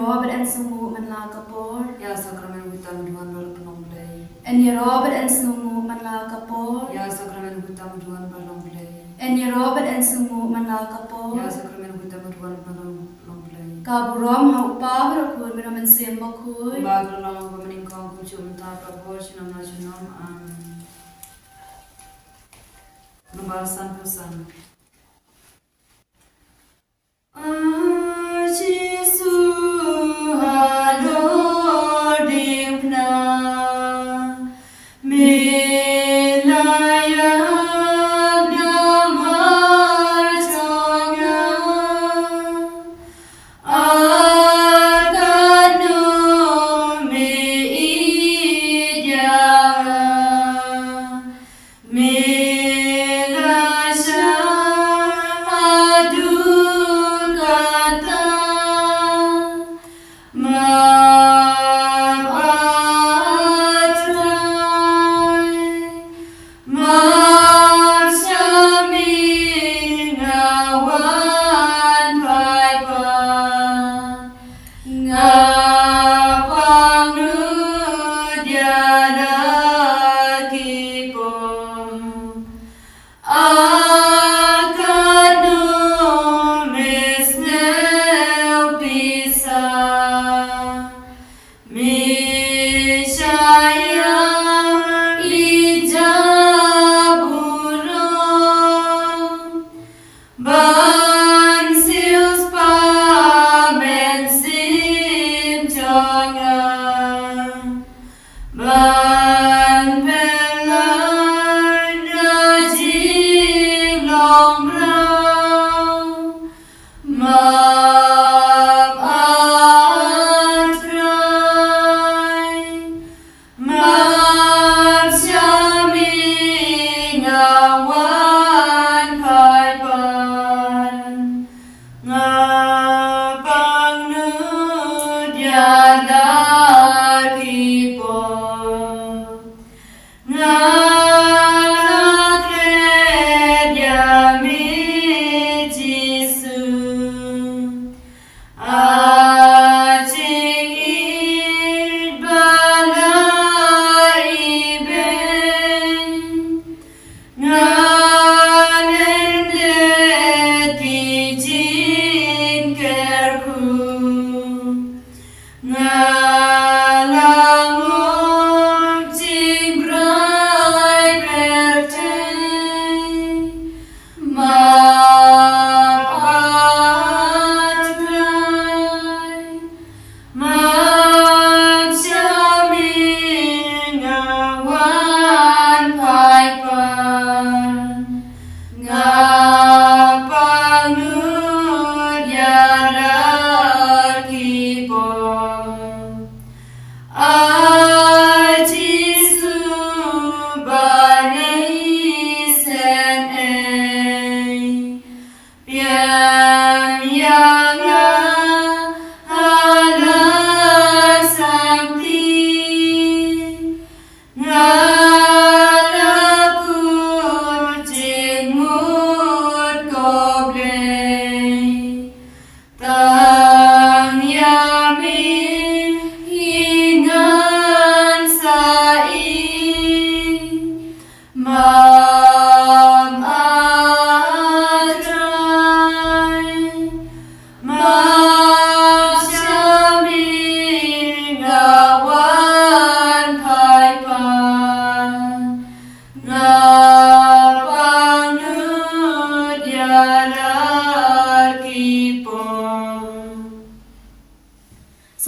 Robert en sumu man la kapor. Ya sakramen hutam duan bar penong blai. En Robert en sumu man la kapor. Ya sakramen hutam duan balong blai. En Robert en sumu man la kapor. Ya sakramen hutam duan balong blai. Kaburom hau pa berkun beraman sem bakui. Bagal lama pemaning kong kucum ta kapor sinam nasional amin. Nomor pesan.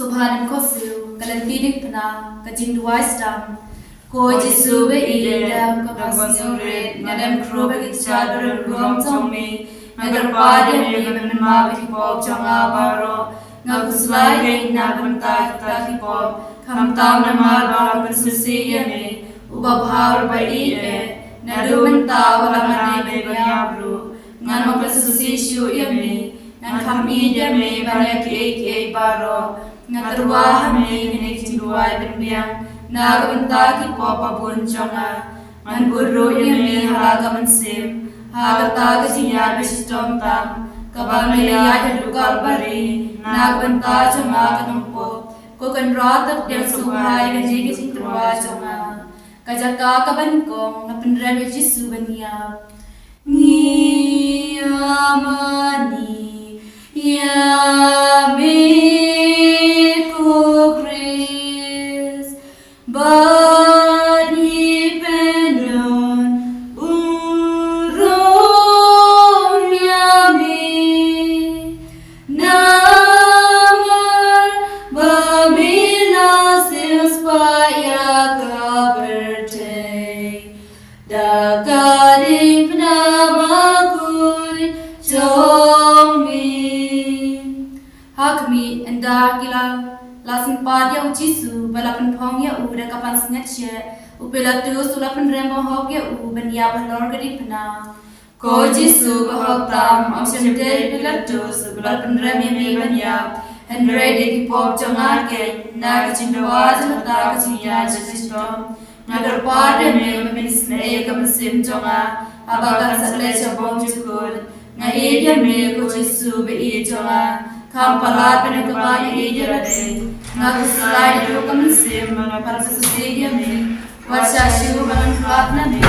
Subhanan kosu kalan tinik pena kajing duai stam ko Jesu be ida ka pasure ngadam krobe kicha dor rom chomi nagar pade me men ma be pop changa baro ngaguslai ke na banta ta ki pop kham tam na mar bara persusi yeme uba bhaur bai e nadu menta wala mane be yabru ngan ma persusi shu yeme ngan kham I yeme bana ke baro ngaterwa hame ne jinduai benbiang naga benta ki popa bunchonga man burro yeme halaga mansim haga taga sinya bestom tam kabang ne ya dugal bari nagbanta jonga kanungpo ko kan ratak del suhai kan jegi sintrwa jonga kajaka kaban kong na pendrami Jisu bania ni amani yame ko Chris bani penon uron yame namar bamila silspaya kaberte dagaling pnamakuy jongmi hakmi endakila lasin padya Jisu balapan phongya u da kapan snatche upela tu sulapan rembo hogya u bania balor gadi pna ko Jisu bahoktam amsem de pilatus balapan remi me bania and ready ki pop jongar ke nag chinwa jata kachiya jistom nagar pade me ministre ekam sim jonga abagan sale chabong chukul na area me ko Jisu be e jonga kampalat pena kabani area rade nag slide ro kam sim na parsa area me wacha shu balan pratna me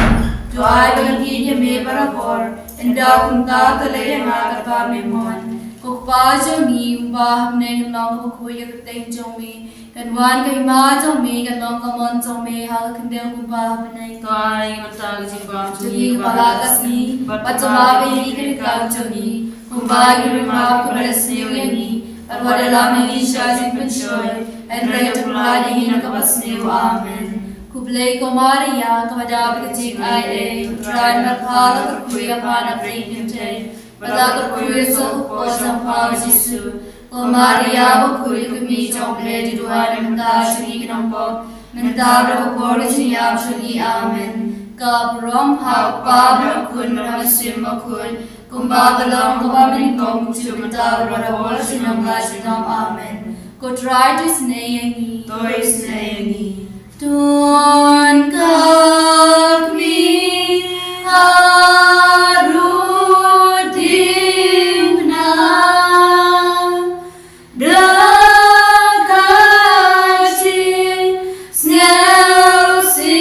to ai balan area me barabor enda kunta kale nga ka me mon ko pa jongi ba hamne long ko khoya teng jongi kan wan kai ma jongi kan long ka mon jongi hal kandel ku ba hamne Tuai matag jibam jongi pala kasni pachama be ni ka jongi kumba gi ma ku resni yangi arwada la me isha jin penshoy and right to blood in ka basni amen kublay ko Maria kabada be jing ai try na phala ko kuya pa na bring him tay Pada kuya so ko sampa Jisu ko Maria ba kuya kumi jong le di duan menta shri kinampo menta bra ko siya shri amen ka brom ha pa bra kun na sim kun kumba balong ko ba min kong chu menta bra wal sinam la sinam amen ko try to snayangi Toi snayangi Tuan kami harutimna dakatin snelsi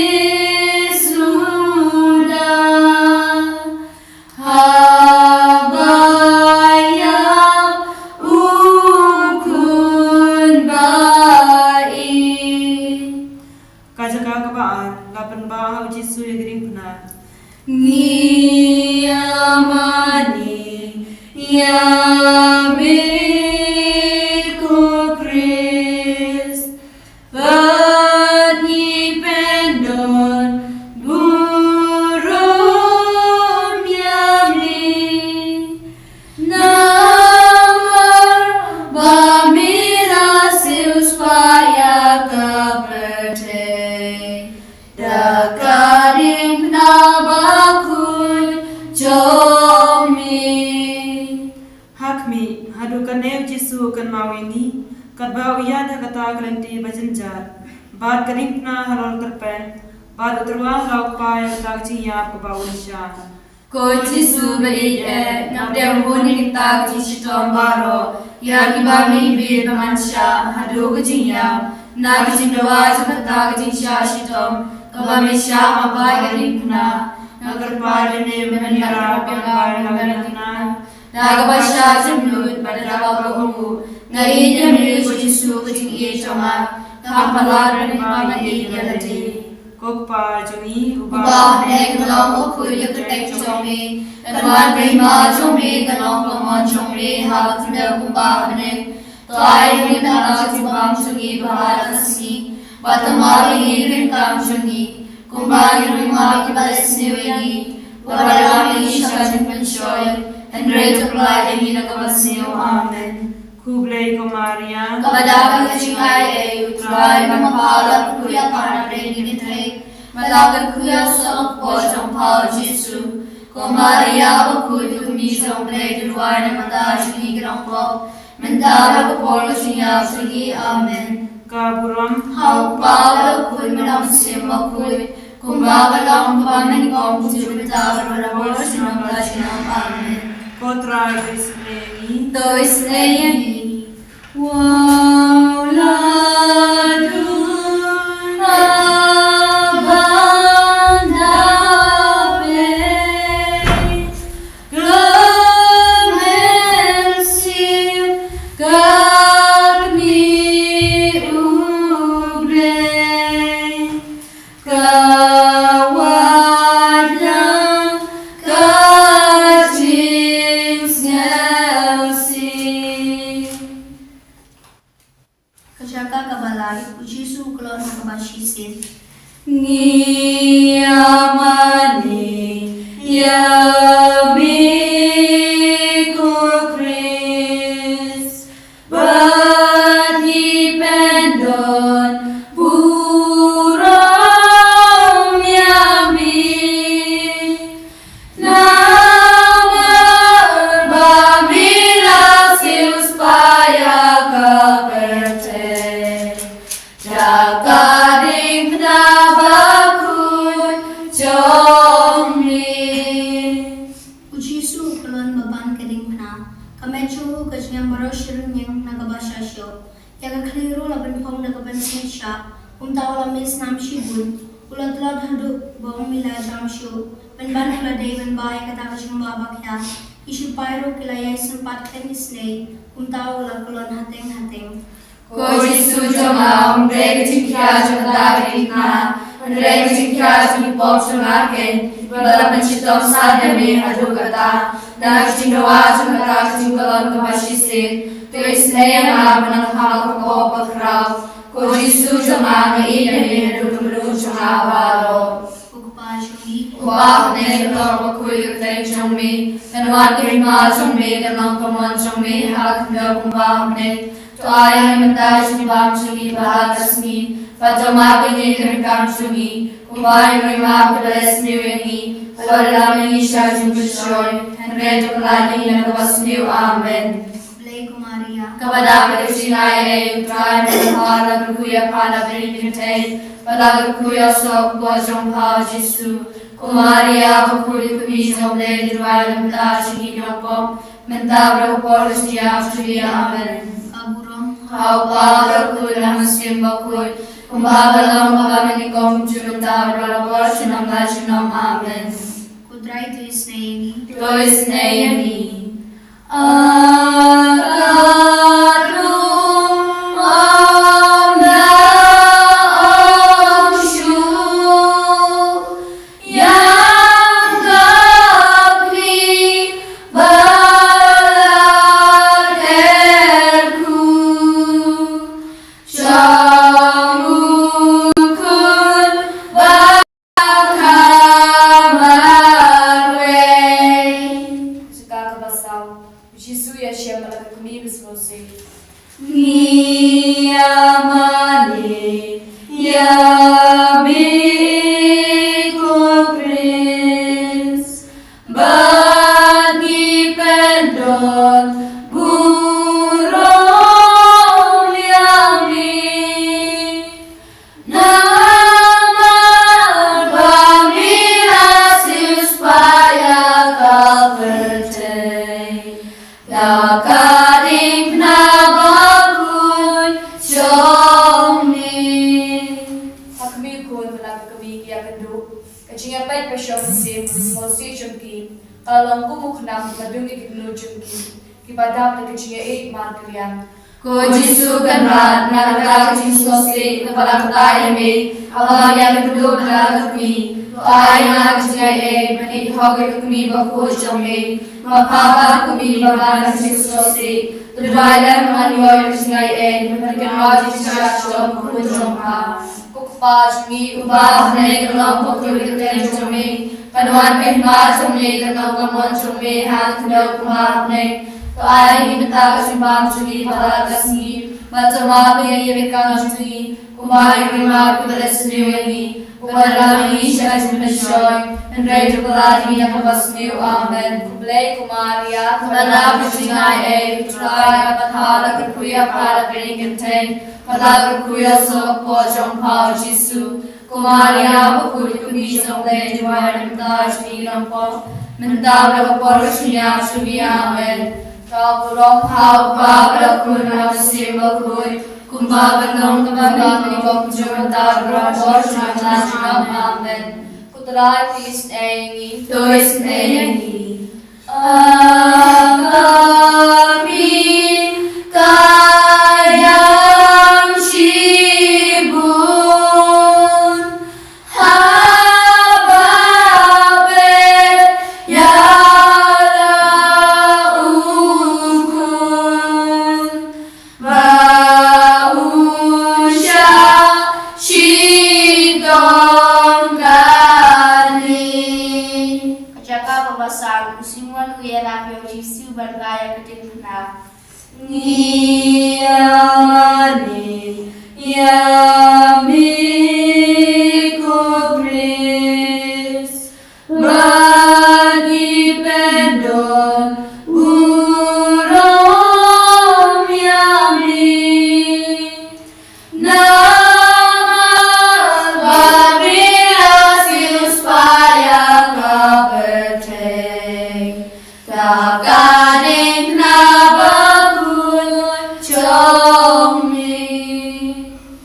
suda habayam ukun bai Kajaka kabaan lapan bahau Jisu yagring puna Ni amani yame ko Chris bani pendon burum yame namar bamira silspaya kaberte dakarim nabakun jomi Hakmi hadu kanew Jisu kan maweni kadba uyada kata garanti bajanjar bad kanipna halol karpen bad utrwa rauk pay tagji yap kabawunsha ko Jisu bai ngapde honi tag ji shitom baro ya kiba mi be bamansha hadu gajiya na gajinwa jata gajisha shitom kaba me sha abai garipna nagar parne menira pengar nagarna Nagabasha jamnut padarawa ko ngai jami ko Jisu kajing e chama kampalar ni mama e galati kokpa jongi ba nek long ko kuya tek chomi adwan kai ma chomi kalong ko mon chomi halat me ko ba ne to ai ni na chibam chogi bharatasi batmali rin kam chogi kumbagi rima ki balesni wegi waralami shajin penshoy and great apply in Yinakabasio, amen. Kublai ko Maria Kabadaga Chingai, Utrai, Mamapala, Kuya Pana, Renitay, Malagan Kuya Sok, Bojam Pao Jisu, Ko Maria, Bakuy, Kumisong, Blade, Ruana, Madashi, Grampo, Mandara, Polo, Shinya, Sigi, amen. kaburam How Pala, Kuy, Madam Simba, Kuy, Kumbaga Long, Paman, Kong, Jupiter, Amen. kotra isneni Dois nem Kajaka kabalai, ujisu kelon kabashisin. Niyamani Yamiku Chris Bani Pendon Buram Yami Namar Bamila Sius Paya Kaperte Jakaring Nabakun Jomli Ujisu kelon baban keding pena. Kamechu kajnyang baroshirin yang nagabashasyo. Yaga kliru laban pong nagabansinsya. Umtawa lamis nam shibun. Ulat-ulat haduk bawang mila jamsyo. Benban huladay benbay katakashang babakya. Isu pyro kilayay sempat kenisnay. Umtawa lakulon hateng-hateng. Kojisu joma umreg jingkya jomdagirikna Umreg jingkya jingpok jomarken Bala pencitong sadami hadukata Nak jinggawa jomata jinggalon kabashisin Tuis nayama menanghal koko pakraw Kojisu joma ngainami hadukmelu jomawaro Ukpa shungi. Ubah negelor makuy kutay jommi Kanwan kirima jommi kanong kamon jommi Halakmel kumbah mne To ayah mentaj ni bam sungi bahal kasmi, Fatama bini kerikam sungi, Kumbai merima pedas niwengi, Pada mengi syajum besyoy, Henry pelani yang lepas niu amen. Blay Kumaria. Kepada persinai utrai menhala berkuya pada beri kintai, Pada berkuya sok bojong pau Jisu, Kumaria berkuli kubisong blay di ruai mentaj sungi nopom, Mentabra polis diap sungi amen. Kau pada kuy namasim bakuy, kumbabalang pagaminikong jumenta berlapor sinam lajunam amen. Kudrai tuis nayani. Tuis nayani. Akarum amna amshu, yang kakli baladerku. Shamukun bakamarwe. Sekarang basau, Jisu ya siapa lagi kami bismosi. Niyamani Yamiku Chris Bani Pendon Burom Yami Namar Bamila Sius Paya Kaperte Dakaring Nabakun Jomni Hakmi kun menang kami kia kendu Kacingnya baik pasyong sim Mosi jumki Kalong kumuknam Madungi kiknu jumki Kipadam na kacingnya man kalian Ko Jisu kanrat Nakata kacing sosi Napalang katayami Awalang yang kedua menang kami Ay na kacingnya Manit hogay kami Baku jomni Mapapa kami Bagan kacing sosi Tudwailan manyoy kacingnya Manit hogay kacing kujomha Kukpa jumi Ubah na ikalong Pagkuli kacing jumi Panuan kahima jumi Kanong kamon jumi Hal kandaw kumahapne To ay himita kasimbang jumi Palakasni Matama payayabikang jumi Kumahay rima Kudalas niwengi Upadalami siya jumesyoy Henry Tukulati Nakabasniw amen Kublay Kumaria Kumanap Sinay Utray Pathala Kuya Para Piringintay Pathala Kuya Sok Pojong Pao Jisu Kumaria Pukuli Kubisong Lay Diwar Mentaj Nirang Po Mentabra Kapor Siya Subi amen Rong hao ba brakun na simba kui kumba banong kabang ni kong jumata brakor chana chana amen. Kutrai tis engi tois engi. Amin kayang shibun hababe yala ukun bausha shidong kani. Kacaka babasang usimuan uyera pyo jisu bergaya ketingna. Niyamani yami kubris bagi pendon burom yami nama babi asius paya kapeteng kakaning nabakun chomi.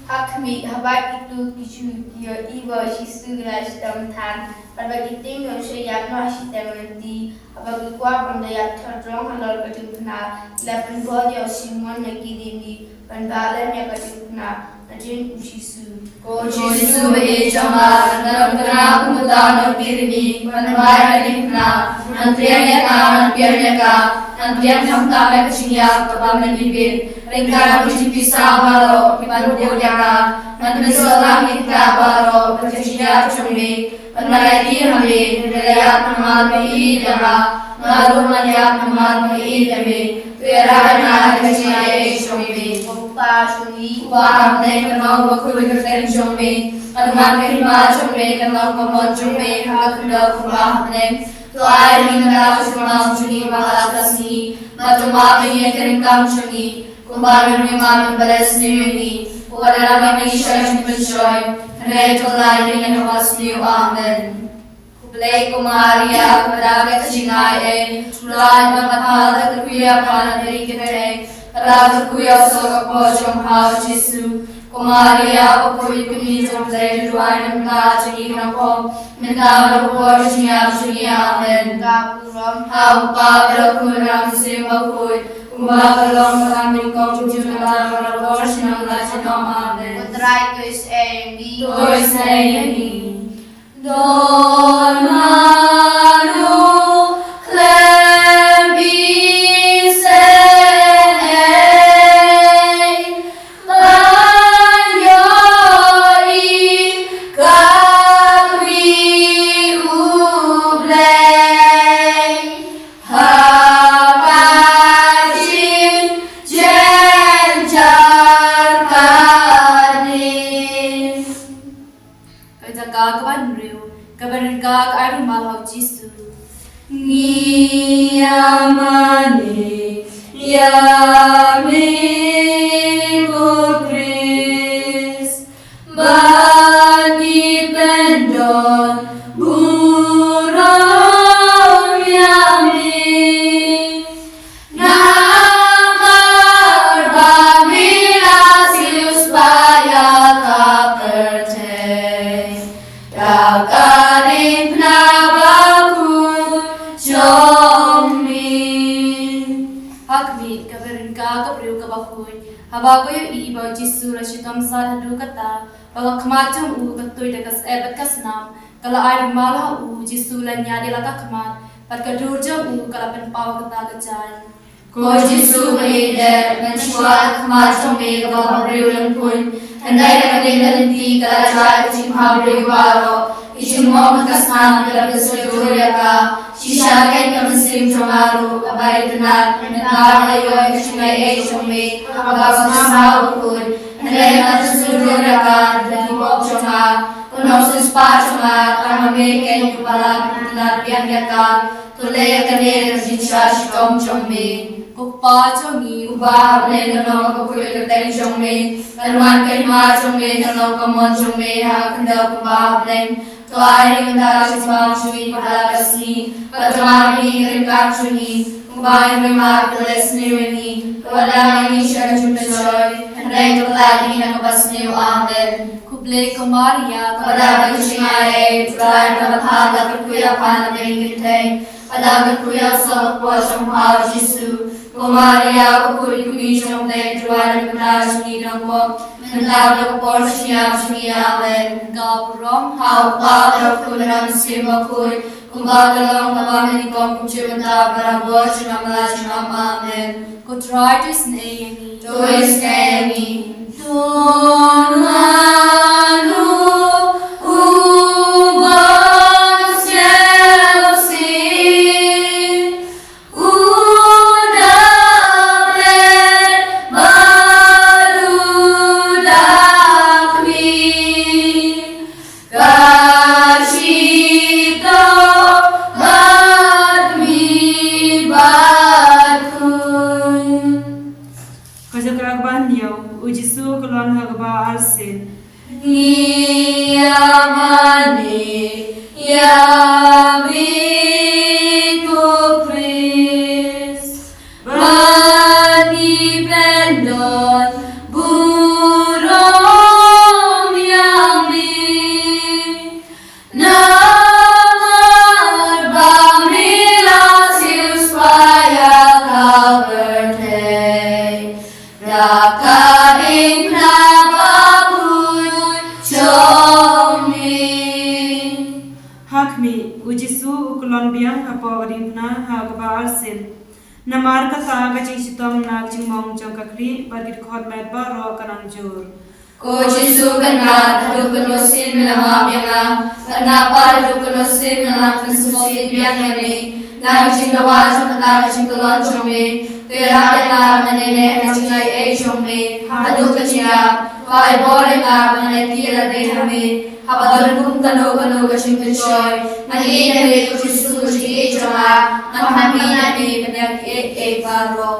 Hakmi habat itu kisu yo iwa shisu glas tamtan habagi tinggal saya no asitementi habagi kwa benda ya terjong halal ketingna lapan bodi osimon nagidini pandalan ya ketingna najin usisu ko jisu e jama narana kumutano pirni panbaya dikna nantriya ka nantriya ka nantriya hamta me kchiya papamen bibin ringkana bijipi sabaro piparudia ka nantrisola hitra baro kchiya chumi panmalai hame nilaya namal me idama narumanya namal me idame tuerana kchiya e chumi upa chumi upa hamne kanau bakul kerten chumi anuman kerima chumi kanau kamon chumi hakunda upa hamne to ai hingga chuma chuni mahakasni matuma me keringkam chuni kumbaran me man balasni Uwadara me shai chunchoy re to lai hingga wasni amen. Kublai kumaria kudaga chinai e lai mamatha kuya panadri kete raga kuya sokapo chomha jisu kumaria pokoi kuni jomzai duai namna chini nampo minta rupo chiya chiya amen. Kapuram hau pa brakuram simakoi kumbagalong kami kong jumala marabor sinang lasinong amen. Utrai tois engi tois engi don manu klebi senei lanyoi kami ublei hakajin jenjarkanis. Kajaka riu kabarengak aru malau jisu niyamani yami kubris bagi pendon burom yami namar bamilasius paya kaperte Kakarin nabaku chomi. Hakmi kabarin ka kapriu kabakuy habakoy ibaw jisu rashitam sadhadu kata baga khamacham u katoy dakas ebat kasnam kala ay malha u jisu lanya dilaka khamat pat kadurjam u kala pen paw kata gajay ko jisu maide menchwa khamacham me kabapriu lampun andai kadingalinti kala jay chimhabriu baro Ichim Muhammad kasnam dalam keseluruhan ka shisha kai kamsim jomaru abai tenat menar ayo kishmai chome abagas nama ukun andai keseluruhan ka dari bok choma unosus pa choma kamame kai kepala tenat biang ka tulay kane rajisha shikom chome Kukpa chongi uba ne nano kukuy kerteng chome Kanuan kaima chome nano kamon chome hakanda kuba ne Tuai Mendara Sismam Shui Pahalakasni, Patamari Rimkachuni, Umay Rimak Lesniwini, Wadamini Sharachutashoy, and Ray Tuladi Nakabasni, Amen. Kuble Kumaria, Padabachingae, Tuai Navapada, Kuya Panabingite, Padabakuya Salapwasham Pao Jisu, Kumaria, Kurikuisham, they Tuai Navashni Nambo, and Lava Portia, Amen. Gabram, how Father Kulanam Simakui. Kumbagalong namamini kong kumchimanta para bosh namalachinam amen. Kutritis neemi. Tuis neemi. Tunanu ubang selsi udapen barudakmi kashito Ujisu kulon hagba arsin. Niyamani yamiku Chris Bani Brandon Burom Yami Namar Bamila Silspaya Kaberte Raka Hakmi, Ujisu ukulon biang hapogaribna hagba arsin. Namar kata gajing sitom nagjing mong jongkakri bagit khot medba ro kanangjur. Ujisu kanat hadukunosin milamam yanga kanapar hadukunosin milam kansusin biang yami nagjing lawajum nagjing kulon chome tera yana manene najingai e chome hadukachia vai bore nga manene tira dehame Habadon kum kano kashing kashoy, mahina me Ujisu kushi choma, manhamina me banyak e paro.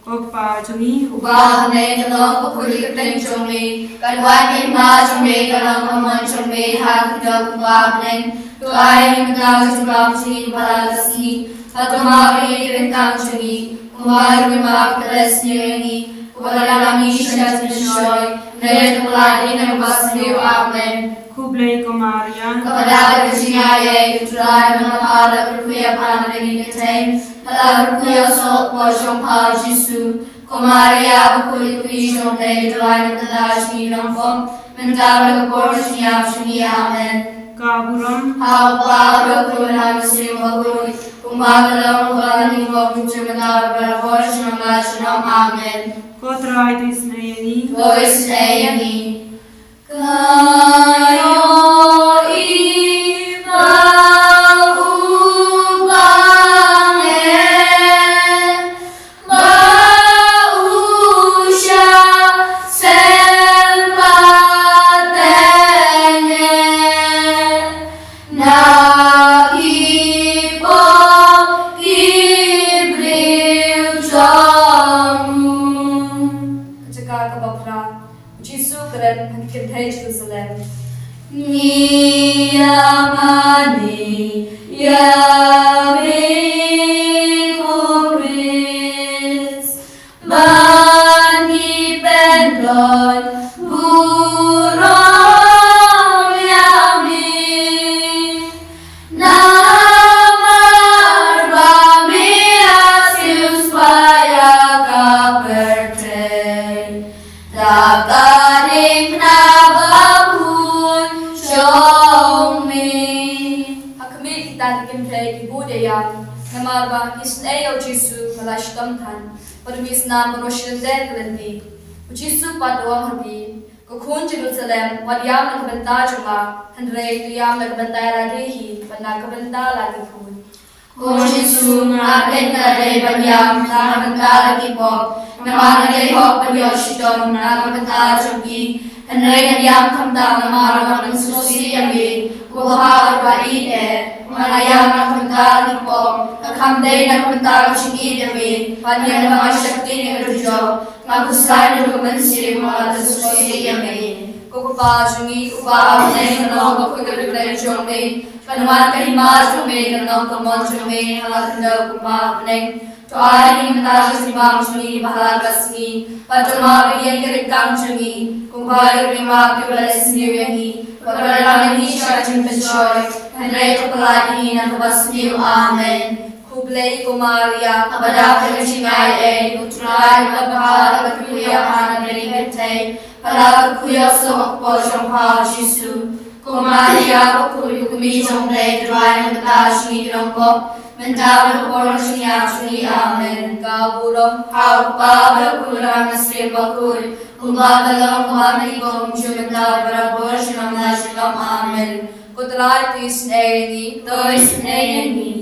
Kokpa chumi Ubah me kalong pakuli kateng chome, kalwani ma chome kalong amon chome hakda kubah neng, tuay himda chubam chini balalasi, hatumari rentang chuni, kumar wimak teles nyuengi, kubalalami shat kashoy, nere tuladi nang basni amen. Kublai Kumaria Kepada kecingaya Utrai Menapala Berkuya Panadani Keteng Hala Berkuya Sok Poshong Pao Jisu Kumaria Berkuya Kuishong Dei Utrai Menapala Nampom Mentara Keporsi Shuni Amen Kaburam Hau Pa Berkuya Muslim Bagui Kumagalang Kulani Wabun Cumentara Berporsi Nampala Amen Kotraitis Nayani Voice Nayani Kayo Jerusalem. Niyamani yamiku Chris Bani Pendon Burom Yami Namar Bamia Silspaya Kaberte Dakaring Nabahun Shomi Hakami kita dikimplay kibudayan Namarba Isnayo Jisu Malashtamkan Parmis na Maroshilden Kalandi Jisu Padwang Habi Kukun Jerusalem Wadyam Nakabanta Juma Handre Tuyam Nakabanta Ladihi Panakabanta Ladikun Jisu Ngapen Kare Badyam Nakabanta Ladipok Namana Lehok Padyoshidom Nakabanta Jumki Handre Nadyam Kamta Namara Mansusi Yami Kuhar Baide Manayam Nakabanta Ladipok Kamday Nakabanta Kushingi Yami Panyan Namashakti Nagarujo Makusay Nakumansi Mga Susi Yami Kuku upa jungi upa ne no ko ko de jome kanwan kai ma jome no ko mon jome halakna upa ne to ai mata sibam jungi bahala kasni patama biyan ke kam jungi upa ri ma ke balesni yangi pakala ni shachin pechoy hanre to palani na basni amen Kublai Kumaria, Abadaka Chingai, Utrai, Labahara, Kuya, Hana, Benigate, Palaka Kuya, Sok, Posham, Ha, Jisu, Kumaria, Kuyu, Kumisham, Day, Dry, and the Tashi, Ronko, Mendava, Poroshiachuni, Amen, Gaburam, How, Baba, Kuram, Sriba, Kuri, Kumbaba, Kumami, Gom, Jumenda, Portion, National, Amen, Kutrai, Tis, Nayani, Toys, Nayani.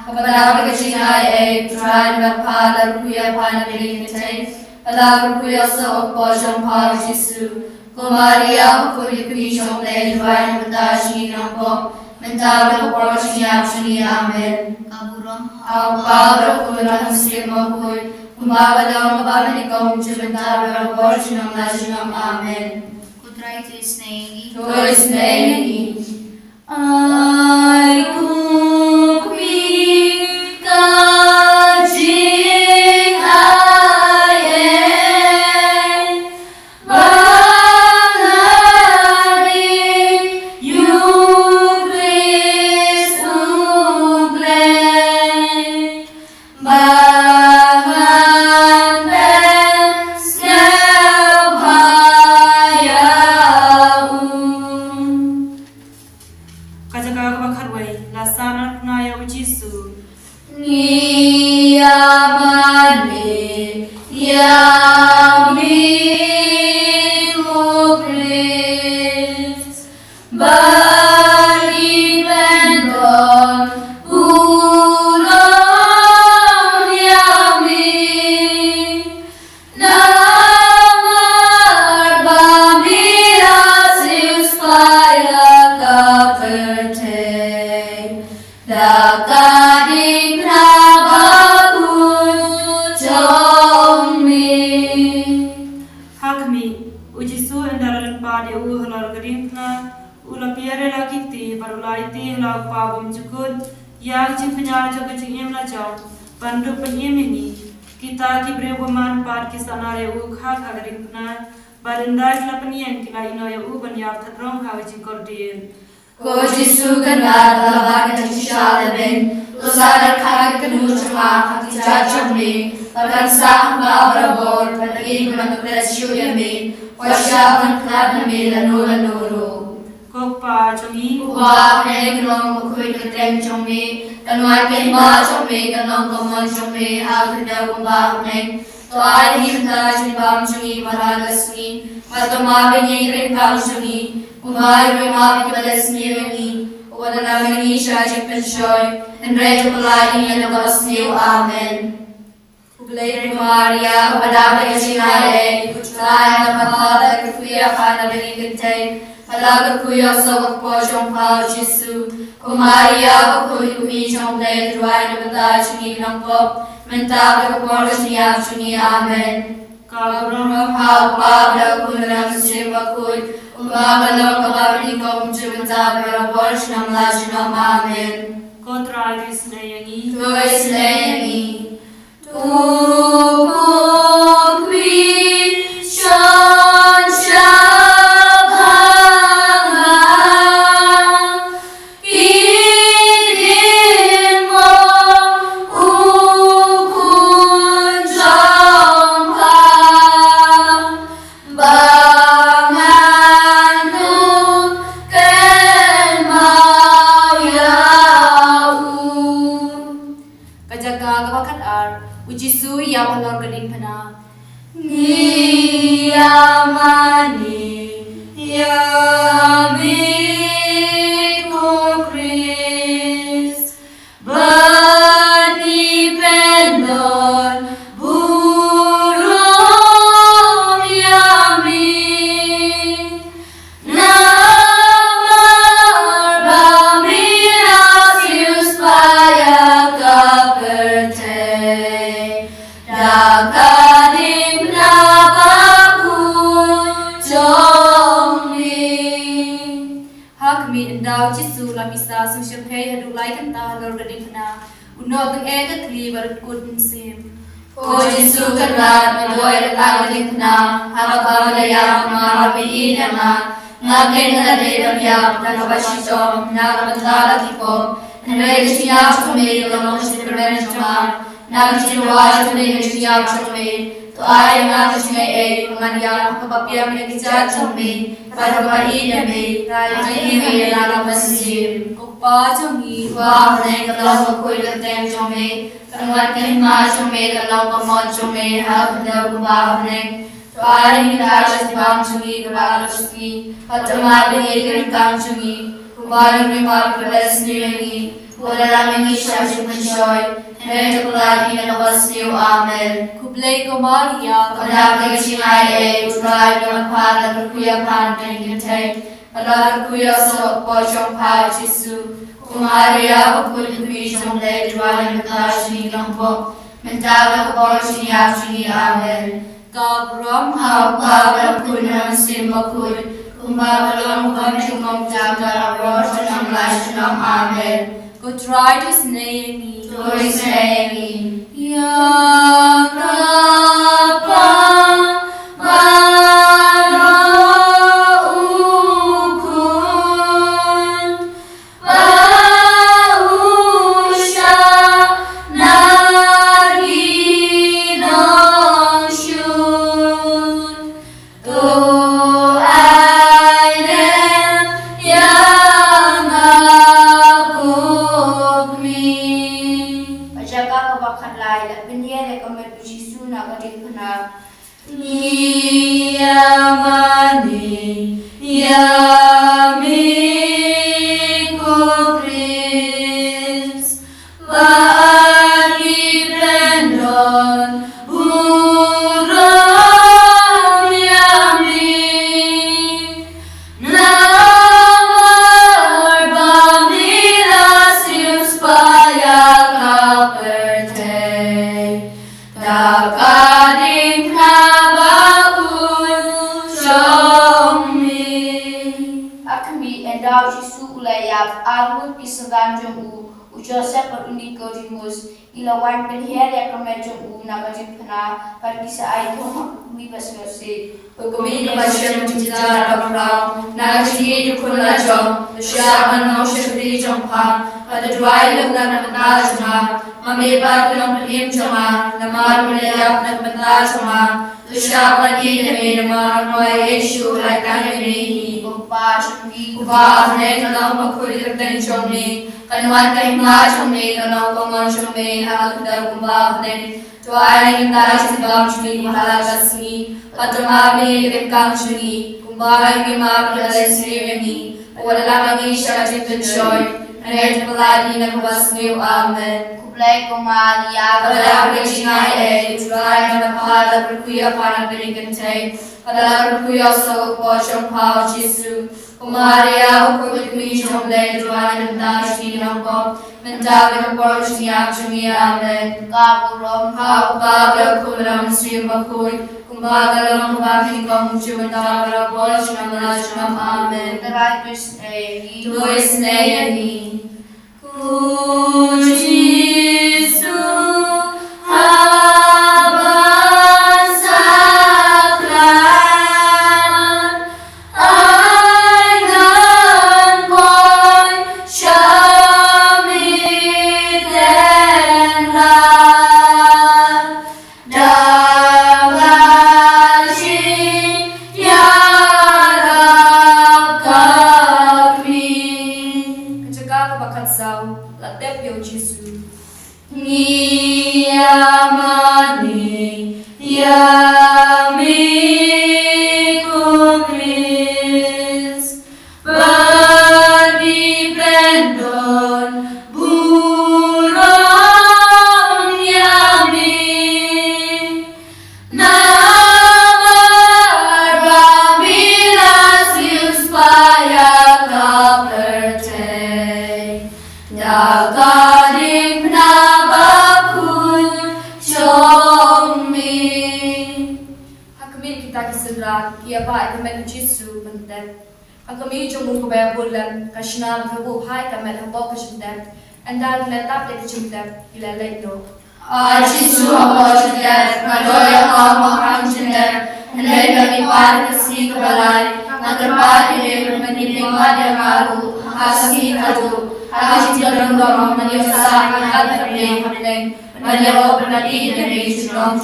Kapadawag kachinay try na pala kuya pana bilikitay. Pala kuya sa okpojong pao Jisu. Kumaria kuya kuishong le divine matashi ng po. Mentawag ko siya siya amen. Kaburong Ang pabro ko na muslim ako. Kumabalaw mabaman ikaw mentawag ko siya ng amen. Kutray tis na igi. Toys na Ay kupi kajing ayen Bangari yu Christ uglen Bangan ben skeu hayaun Kajaka bakharway lasana naya ujisu. Ni amane yami muklis bari bendon ulon yami namar bamira sius paya kaperte Dakadik na bakul jomi. Hakmi ujisu endaran pade halal gerimpna ula piare lakiti barulaiti halal pabum jukut yang cimpenya jaga cingem la jaw bandu penyem ini kita kibre waman pad kisanare khak gerimpna barendai la penyen kila ino ya ban yar thadrong hawaji kordien. Ko Jisu kanat laban kacishalaben Usada kagit kanutama Hatijachami Pagansa hamba barabor Panagin manukresyo yami Wasya pangklat nami lanula nuro Kokpa jongi Uwa kaya kanong kukuy katrem chomi Kanwar kahima chomi Kanong kamon chomi Hakadaw kumba kuneng Toa himta jinbam chungi Maragasmi Matumabi niya irinkam chungi Kumari mabi balasmiyoni, wala namin isha jipenshoy, and ready palagi niya nabasniyo, amen. Ublay Maria, kapadabay ka sinay, kutlayan na papada, kuya ka na binigintay, palaga kuya sa wakposyong pao Jisu, kumaria, kukuy kumishong blay, druay na batay, ng pop, mentable kaporos niya, amen. Kaburong hao pabla kunang simakuy, Umabalaw kababali ko kung siya pero Bosh ng lasin ng amen. Kontra agis na yangi. Tuwais na yangi. Tukong Christian siya bangang. Idin mo ukun jong pa. Ujisu ya palor gading pana ni amani yami ko Christ bani pendon burong yami namar bamira sius paya kaperte Dakadim na bakul jomi. Hakmi endaw Jisu lamisa susyapay hadulay kanta halor gading na unod ng ega klibar kudin sim. O Jisu kanat madoy at gading na hakababalaya marabiin ama ngakin na nadebang yap na kabasisyo na kabantala tipo na nagsinyap sa may lamang sa permen sa Nagsinuwa sa mga siya sa may to ay nga sa may panganya kapapiyang nagsiya sa may para mahin na may hindi may lalamasin kupa sa may wak na yung kalaw makoy ng tem sa may kanwat kahima sa may kalaw kamot sa may hap na kumahap na to ay hindi sa tibang sa may kapag sa may at umabing ay karinkang sa may kumalang may mga kabalas niyo yung Ora mengi shajin panjoy, Henry Kuladi na wasniu Amen. Kublai ko Maria, Kadang singai utrai na pada berkuya pandai gintay, pada berkuya so pojong pa Jesu. Kumaria ukul kui jong lay dwali matashi langpo, mentala ko sini Amen. Gabram, Hau ka kunam simakul, kumagalong kamchumong jaga rosh ng lashnam Amen. Gotridus Naomi, Dois Naomi. Yakapa, Mano Ukun, Bausha, Naginong Shun, To Ainem, Pajaga kabakan lai dan beniere kamar puji suna kadin kena. Yamani, Yami Kopris, Vani Brandon, Buram Yami, Namar Bamilasius Payakaperte, Takaning Nabakun Shomi. Akmi endau Jesu ulayap almut pisagan jong u Joseph perundiko dimus ilawan penhiar kamar jong na kadin kena parkisa ai thong mi basyosi. Kami masih mencinta orang, nasi jukuna jom, siapa nak syukri jompa, pada dua ilu nak bentar joma, mami baru pelim joma, namar melihat nak bentar joma, siapa ni demi namar noi Yesus lakukan ini. Kumpa syuki Ubah ni kalau makuli kerden jomni, kanuan kahimah jomni, kalau pengon jomni, hal kita ubah ni. Tuai kita sebab jomni mahala kasih. Patamami rekang juni, kumbahay gimab kalasri ni, wala mangi siya jipinjoy, Henry Kuladi na wasniu Amen. kublai kumaria Pada singai tuai na pada berkuya para berikantay, pada berkuya so pojong pa Jesu. Kumaria ukul kui jong lay tuai na dashi langpo, mentali na porsh niya juni Amen. kaburom Hau kabel kulam simbakul, kumbagalong kumbaking kamujumentara porsh na malashram Amen. Terajus Naomi. Dois Naomi. Kujisu habasaklan, ainan boy shamitenran, davashi yarab kami. Kejaga bakat sau, latep yo Jesu. Niyamani, Yami Kupris, Bani Brandon, Buram Yami, Namar Bamilasius Payakaperte, Daganing Nabakun Shomi. Hakami kita kisadra, kia ba ikamen Jesu bentet. Hakami jomul kubaya bulan, kashnal kabuhay kamen habo kashintet. Andal letap leti chintet, ilalay do. Jesu habo cinta, madoya habo ang cinta, hendak kami par kasih kebalai, nagarpati leher meniping madya maru, kasih kadu, kasih jalurong menyosa ikat terleng, menjawab bernadi dari junong.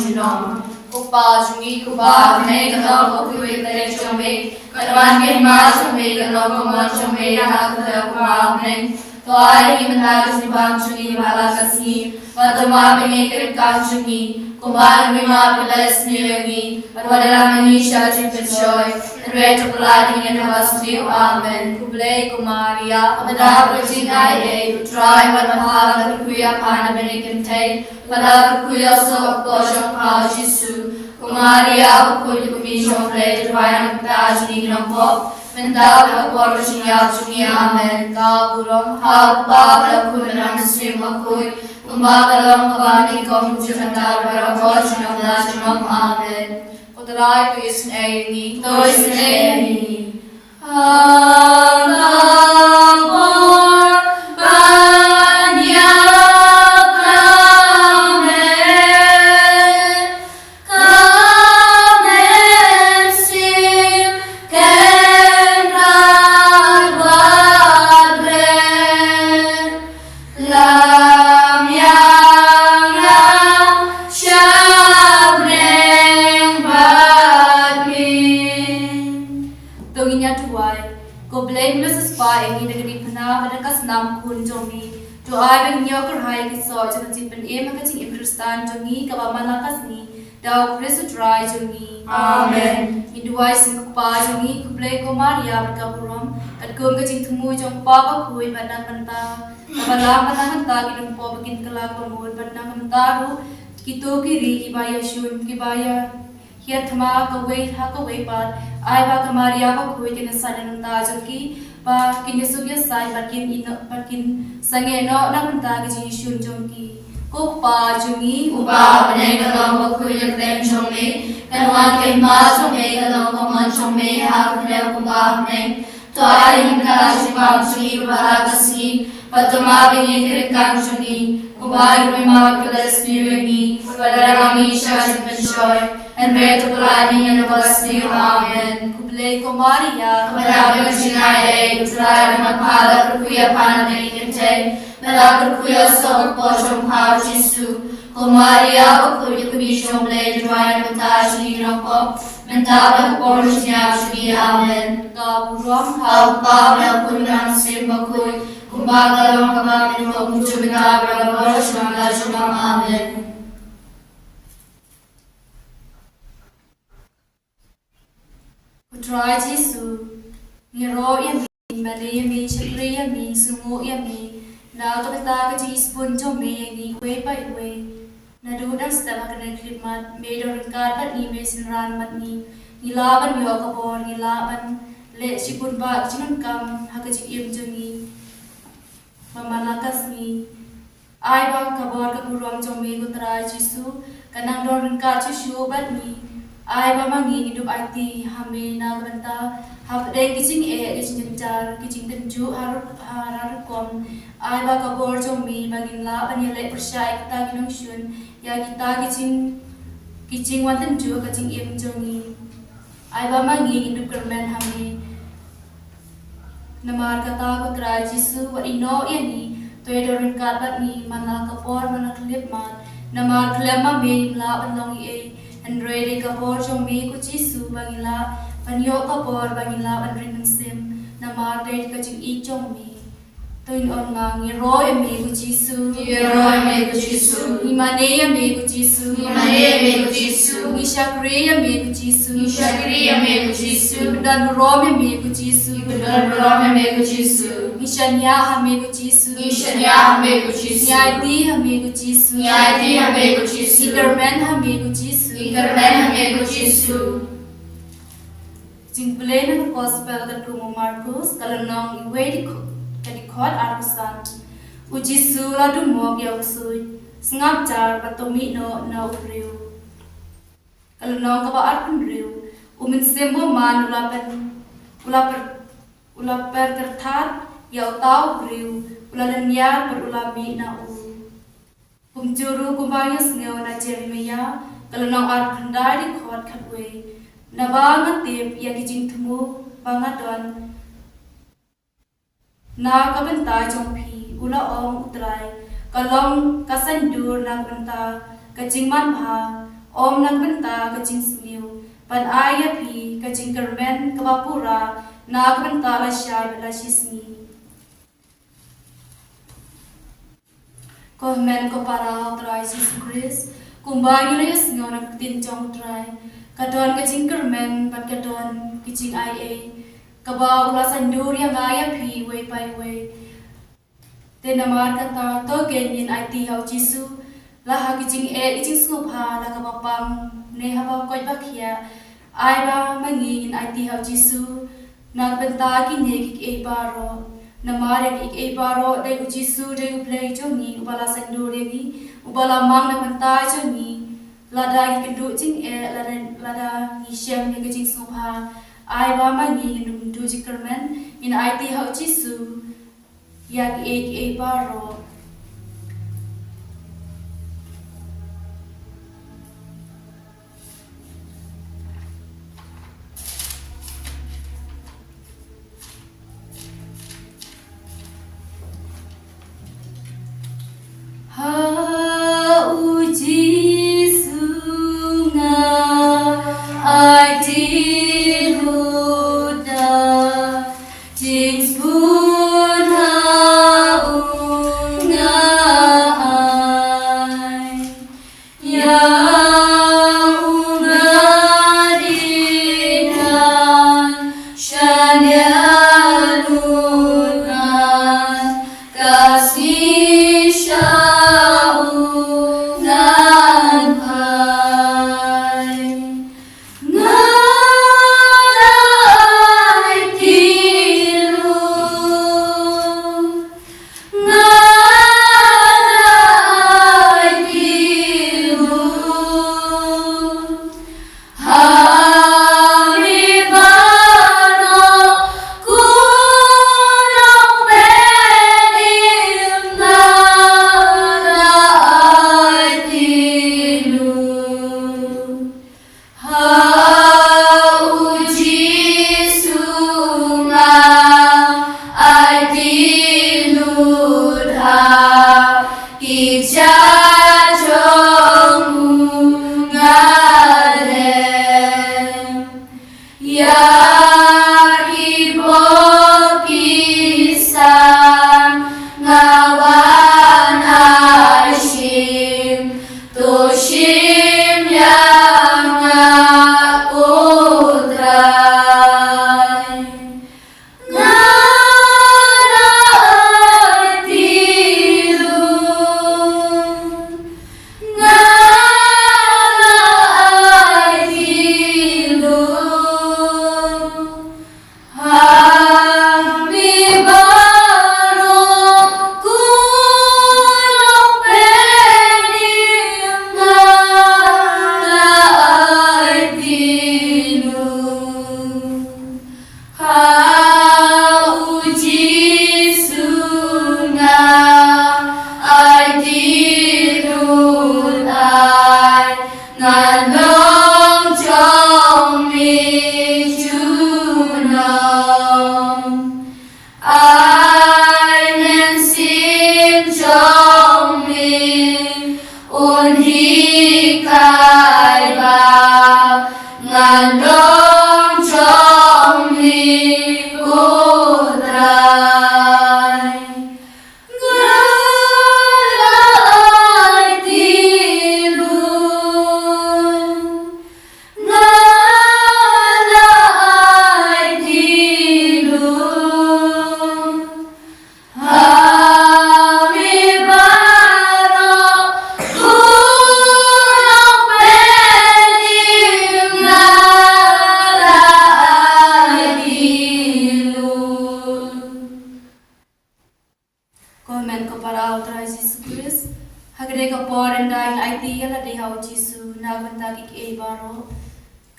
Kupa jungi kupa, ne kalau kuwi tere chombe, kawan ke mas chombe kalau kumon chombe, hak kuda kupa ne. to ai menang bang chungi malakasi matuma bengi kerikang chungi kumar bima pilas niwengi wadala manisha chipchoy reto pladi in hostiu amen kublei kumaria pada bercinai e try wadala kuya pana benikente pada kuya so kosong kau jisu kumaria kuya kumishong play try wadala jingnompo Mentau berkuar bersiap sunyi amen kau burung hapa berkuar dan swimakui kumbakalong kabani kong jumentar berkuar sunyi amen Uterai tuisin ayini Angapor banyak kamen sim Lam yang syabreng badmin Toginya tuai, ko blame Mrs. Pa engi negeri pena pada kas nam kun jongi. To ai beng nyo kerhai ki so jeng jing pen em ka jing Kristan jongi ka ba malakas ni. Dau Kristu try jongi. Amen. Induai sing pa jongi ko blame ko Maria berka burom. Kat kum ka jing tumu jong pa ba kui badang kanta. Kabalang badang kanta kinung po bikin kelak pemud badang kanta ru. Kito kiri kibaya shun kibaya. Hiat thama ka wei ha ka wei pat ai ba ka Maria ba khoi tin sanan ta joki ba kin yesu ya sai ba kin ino ba kin sange no na ta ki shun joki ko pa jungi Upa panay kalong pagkuy ng tem chome Kanuan kay ma chome kalong kaman chome Hakot na kumpa panay To ay himka sipang chungi Barakasi Patumabing ikirikang chungi Upa yung may mga kalas niwengi Padala kami siya sa pensyoy And reto kulani niya nabas niyo amen kublay ko Maria Kapadagang sinay Utrala magpala Kuya panay ikintay Malakar kuya sa posyong pao Jisu Kumaria o kuya kumishong blay Jumay na mataas ni Rangko Mentabang poros niya Shuni amen ka burom Haupa na kunang simbakuy Kumbagalong kamamin mo Mucho mentabang poros Mga Jumang amen Utrai Jesu ngiro yami mali yami shakri yami sumu yami na to kita ka jis pun jome yangi we pai we na du dan sta ka na klimat me do ka ta ni me sinran mat ni nilaban yo ka bor nilaban le sipun ba jinun kam ha ka ji yem jongi mamalakas ni ai ba ka bor ka burom jome utrai Jesu kanang do ka chu bat ni ai ba mangi hidup arti hame na banta hap deng kicing kicing jar kicing tenju harut kom ai ba kabor jomi bagin la ban yele persai kita ginong shun ya kita kicing wan tenju kicing em jongi ai ba mangi hidup kermen hame namar kata ko trai Jesu wa ino yani toedorin karbat ni mana kapor mana klip man namar klema me la ban long and ready kapor jombe ko Jesu bangila panyo kapor bangila ban rin sim na marde ka jing I jombe to in on nga ngiro eme ko Jesu imane eme ko Jesu ishakri eme ko Jesu dan rom eme ko Jesu ishanya eme ko Jesu nyati eme ko Jesu Ikermen ame ko Jesu Jing play ng gospel kat kumo Marcos kalanong iwe di kadikot arkusan u Jesu la dumog ya usui sngap jar batomi no na uriu kalanong kaba arkun riu umin sembo man ulaper kertat ya utau riu ulalanya berulami na u Kumjuru kumbayas ngaw na Jeremia kalanong arkandai di khot khatwe na bangat tip ya kijing tumu bangaton na kabenta jongpi ula ong utrai kalong kasandur na kabenta kajing manha om na kabenta kajing smiu pan aya pi kajing kermen kabapura na kabenta la syai bala shismi Komen ko para try Jesus Christ. Kumbay nila yung singaw na tinjong try. Kadon kaching kermen, bat kadon kaching IA. Kabaw ulasan duri ang ayap hi, way by way. Tenamar kata to genyin IT hau Jisu. Laha kaching kaching sngupha, la kabapang neha ba koy bakya. Ay ba mangin IT hau Jisu. Nagbenta kinyek ik baro. Namare ik baro dai Jisu dai play jongi ubala sanduri gi ubala mang na benta jongi lada gi kendu jing lada gi syam gi jing sngupha. Ai ba mangi num du jikermen in IT hau Jisu yak ik baro.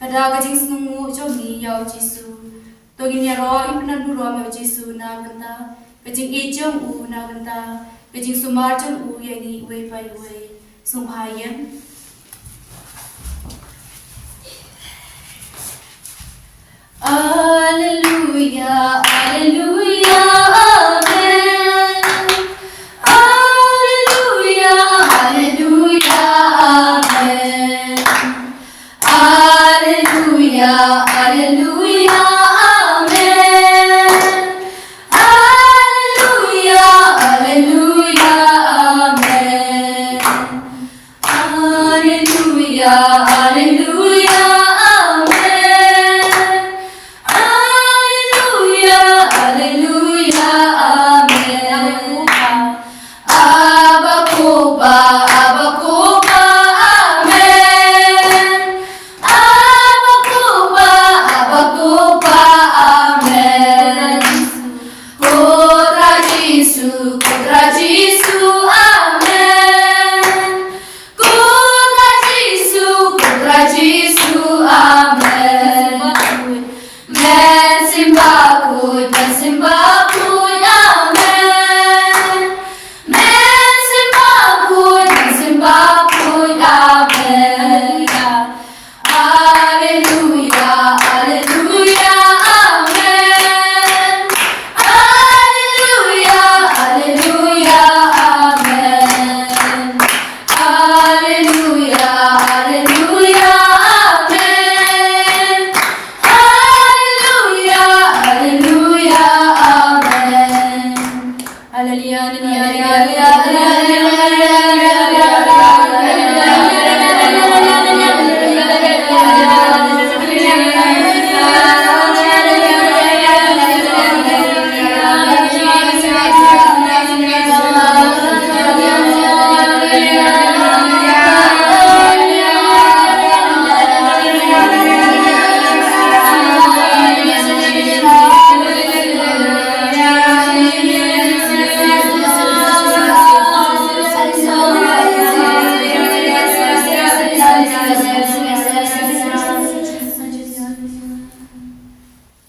Kada kajing snungu jongi yau Jisu. Togin ya ro ipna du ro me Jisu na benta. Kajing ejong u na benta. Kajing sumar jong u yangi we pai we. Sunghayen. Alleluia, alleluia, amen. Alleluia, alleluia, amen. Alleluia, alleluia, amen. Alleluia, alleluia, amen. Alleluia, Amen. Alleluia, Alleluia, Amen. Abba Kuba, Abba Kuba, Amen. Abba Kuba, Abba Kuba, Amen. Kontra Jesu, Amen. Kontra Jesu, Amen. Men simbakut, Amen. Men simbakut, Amen. Alleluia, Alleluia, Amen. Alleluia, Alleluia, Amen. Alleluia, Alleluia, Amen. Alleluia, Alleluia, Amen. Alleluia,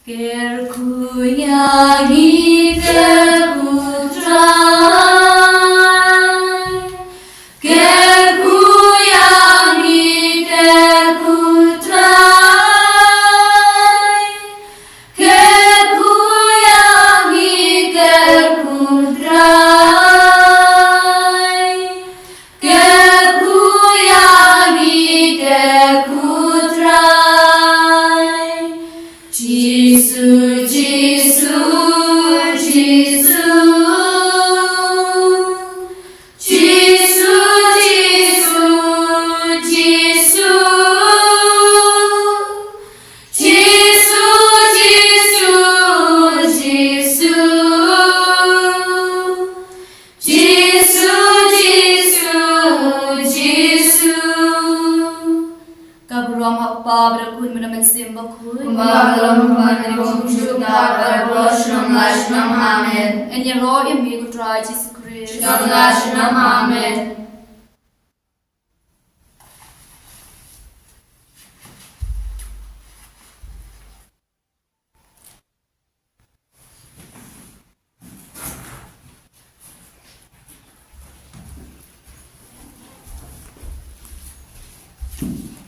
Kerku nyanyi terputrai, kerku nyanyi terputrai, kerku nyanyi terputrai, kerku nyanyi terputrai. Jesus, Jesus, Jesus, Jesus, Jesus, Jesus, Kaburuang hapa berakun menemen simbakun. Amen. En je roh in mij gedraaid Jezus Christus. Amen. Thank you.